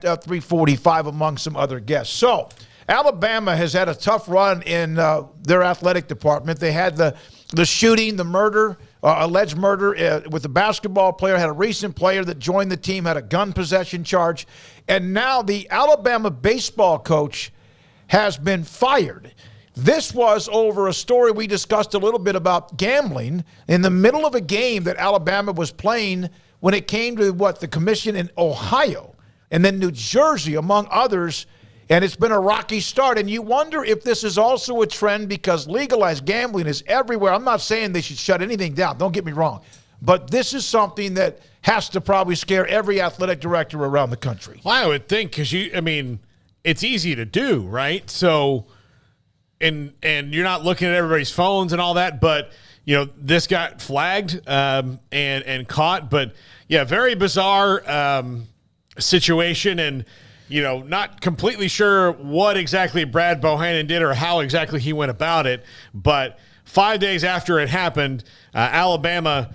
345 among some other guests. So Alabama has had a tough run in their athletic department. They had the shooting, the murder, alleged murder with a basketball player, had a recent player that joined the team, had a gun possession charge. And now the Alabama baseball coach has been fired. This was over a story we discussed a little bit about gambling in the middle of a game that Alabama was playing when it came to the commission in Ohio and then New Jersey, among others. And it's been a rocky start. And you wonder if this is also a trend because legalized gambling is everywhere. I'm not saying they should shut anything down. Don't get me wrong. But this is something that has to probably scare every athletic director around the country. Well, I would think because, it's easy to do, right? So, and you're not looking at everybody's phones and all that, but, this got flagged and caught. But, yeah, very bizarre situation and, not completely sure what exactly Brad Bohannon did or how exactly he went about it. But 5 days after it happened, Alabama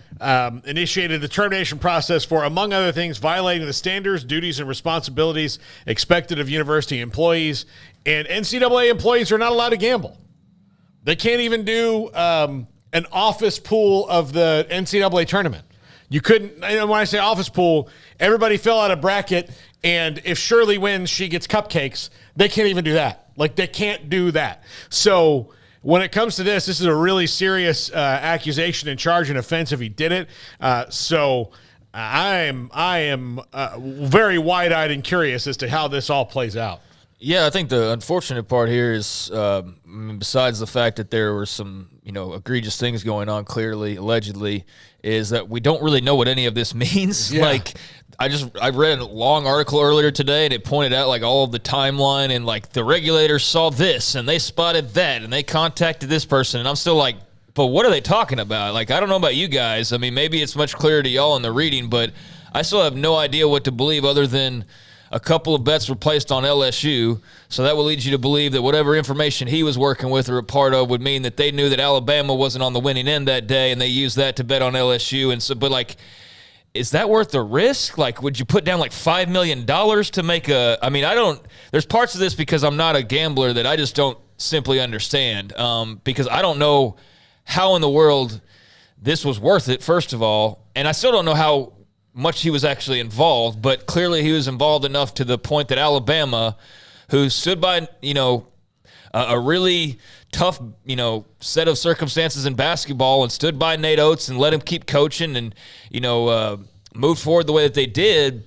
initiated the termination process for, among other things, violating the standards, duties, and responsibilities expected of university employees. And NCAA employees are not allowed to gamble. They can't even do an office pool of the NCAA tournament. You couldn't, when I say office pool, everybody fill out a bracket, and if Shirley wins, she gets cupcakes. They can't even do that. They can't do that. So when it comes to this is a really serious accusation and charge and offense if he did it. So I am very wide-eyed and curious as to how this all plays out. Yeah, I think the unfortunate part here is, besides the fact that there were some, egregious things going on, clearly, allegedly, is that we don't really know what any of this means. Yeah. I read a long article earlier today, and it pointed out all of the timeline, and the regulators saw this, and they spotted that, and they contacted this person, and I'm still but what are they talking about? I don't know about you guys. I mean, maybe it's much clearer to y'all in the reading, but I still have no idea what to believe other than a couple of bets were placed on LSU, so that will lead you to believe that whatever information he was working with or a part of would mean that they knew that Alabama wasn't on the winning end that day, and they used that to bet on LSU. And so, but is that worth the risk? Would you put down $5 million to make there's parts of this because I'm not a gambler that I just don't simply understand, because I don't know how in the world this was worth it, first of all, and I still don't know how much he was actually involved, but clearly he was involved enough to the point that Alabama, who stood by, a really tough, set of circumstances in basketball and stood by Nate Oates and let him keep coaching and, moved forward the way that they did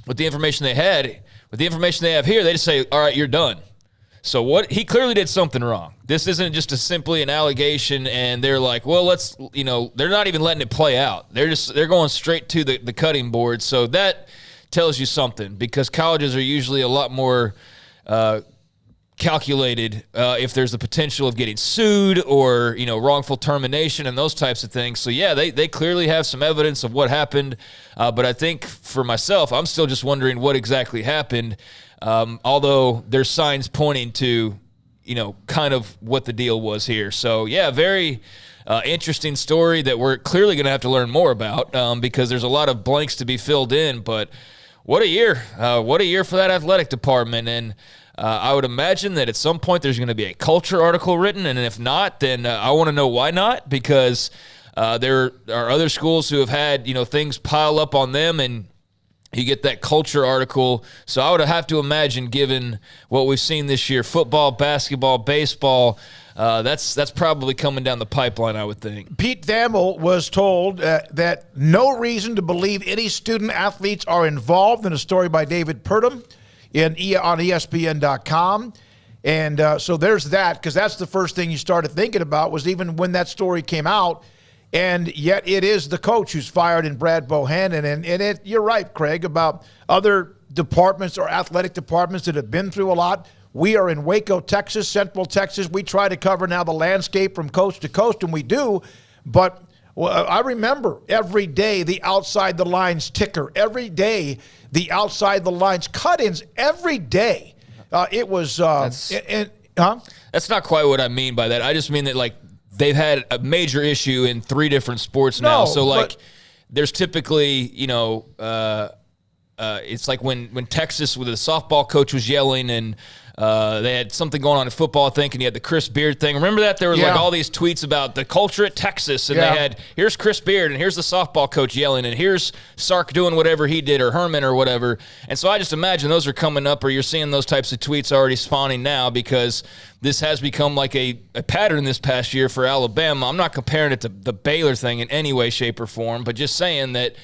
with the information they had. With the information they have here, they just say, all right, you're done. So he clearly did something wrong. This isn't just simply an allegation, and they're well, let's, they're not even letting it play out. They're going straight to the cutting board. So that tells you something, because colleges are usually a lot more calculated if there's the potential of getting sued or, wrongful termination and those types of things. So, yeah, they clearly have some evidence of what happened. But I think for myself, I'm still just wondering what exactly happened. Although there's signs pointing to, kind of what the deal was here. So, yeah, very interesting story that we're clearly going to have to learn more about because there's a lot of blanks to be filled in. But what a year. What a year for that athletic department. And I would imagine that at some point there's going to be a culture article written. And if not, then I want to know why not, because there are other schools who have had, things pile up on them, and you get that culture article. So I would have to imagine, given what we've seen this year, football, basketball, baseball, that's probably coming down the pipeline, I would think. Pete Thamel was told that no reason to believe any student athletes are involved, in a story by David Purdom on ESPN.com. And so there's that, because that's the first thing you started thinking about, was even when that story came out. And yet it is the coach who's fired in Brad Bohannon. And you're right, Craig, about other departments or athletic departments that have been through a lot. We are in Waco, Texas, Central Texas. We try to cover now the landscape from coast to coast, and we do. But I remember every day the outside the lines ticker, every day the outside the lines cut-ins, every day. It was That's not quite what I mean by that. I just mean that, they've had a major issue in 3 different sports now. So, there's typically, a it's like when Texas, with the softball coach was yelling and they had something going on in football, I think, and he had the Chris Beard thing. Remember that? There was like all these tweets about the culture at Texas, and they had, here's Chris Beard, and here's the softball coach yelling, and here's Sark doing whatever he did, or Herman or whatever. And so I just imagine those are coming up, or you're seeing those types of tweets already spawning now, because this has become like a pattern this past year for Alabama. I'm not comparing it to the Baylor thing in any way, shape, or form, but just saying that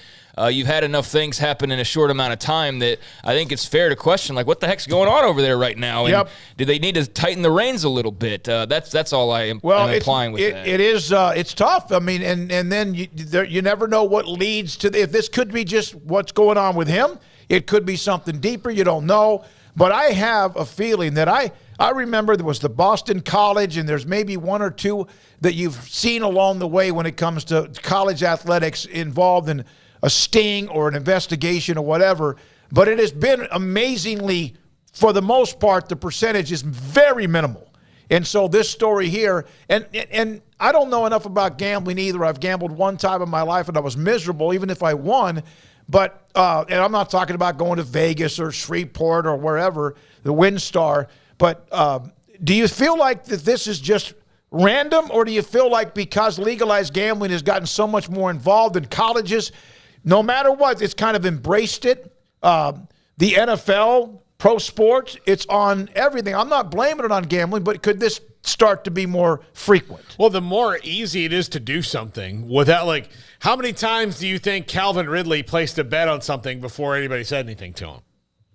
you've had enough things happen in a short amount of time that I think it's fair to question, like, what the heck's going on over there right now? And do they need to tighten the reins a little bit? That's all I'm implying with that. It is it's tough. I mean, and then you never know what leads to if this could be just what's going on with him. It could be something deeper. You don't know. But I have a feeling that I remember there was the Boston College, and there's maybe one or two that you've seen along the way when it comes to college athletics involved in a sting or an investigation or whatever. But it has been amazingly, for the most part, the percentage is very minimal. And so this story here, and I don't know enough about gambling either. I've gambled one time in my life and I was miserable, even if I won. But, and I'm not talking about going to Vegas or Shreveport or wherever, the WinStar. But do you feel like that this is just random, or do you feel like because legalized gambling has gotten so much more involved in colleges, no matter what, it's kind of embraced it? The NFL, pro sports, it's on everything. I'm not blaming it on gambling, but could this start to be more frequent? Well, the more easy it is to do something without, like, how many times do you think Calvin Ridley placed a bet on something before anybody said anything to him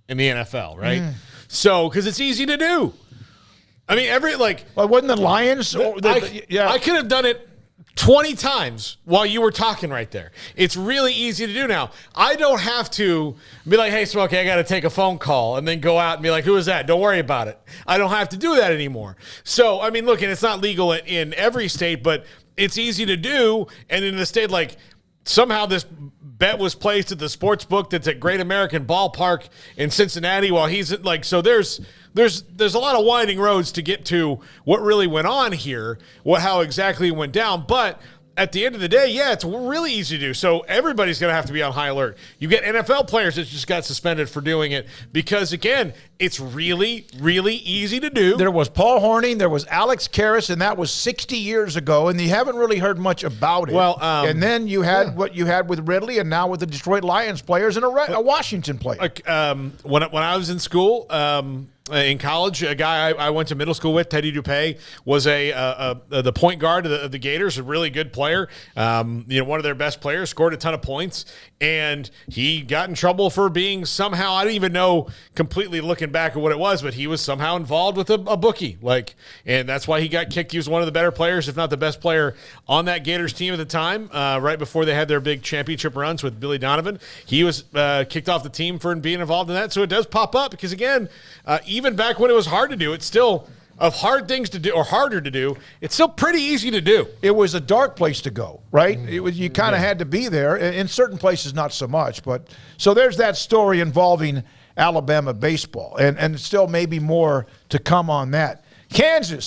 in the NFL, right? So, because it's easy to do. I mean, well, wasn't the Lions? I could have done it 20 times while you were talking right there. It's really easy to do now. I don't have to be like, hey, Smokey, I got to take a phone call and then go out and be like, who is that? Don't worry about it. I don't have to do that anymore. So, I mean, look, and it's not legal in every state, but it's easy to do. And in a state like, somehow this bet was placed at the sports book that's at Great American Ballpark in Cincinnati while he's like, so there's a lot of winding roads to get to what really went on here, how exactly it went down. But at the end of the day, yeah, it's really easy to do. So everybody's going to have to be on high alert. You get NFL players that just got suspended for doing it because, again, it's really, really easy to do. There was Paul Hornung, there was Alex Karras, and that was 60 years ago, and you haven't really heard much about it. Well, and then you had what you had with Ridley, and now with the Detroit Lions players and a Washington player. When I was in school, in college, a guy I went to middle school with, Teddy Dupay, was the point guard of the Gators, a really good player. One of their best players, scored a ton of points, and he got in trouble for being somehow, I don't even know completely looking back at what it was, but he was somehow involved with a bookie, and that's why he got kicked. He was one of the better players, if not the best player on that Gators team at the time, right before they had their big championship runs with Billy Donovan. He was kicked off the team for being involved in that. So it does pop up because, again, even back when it was hard to do, it's still of hard things to do or harder to do. It's still pretty easy to do. It was a dark place to go, right? It was, you kind of had to be there. In certain places, not so much. But so there's that story involving Alabama baseball, and still maybe more to come on that. Kansas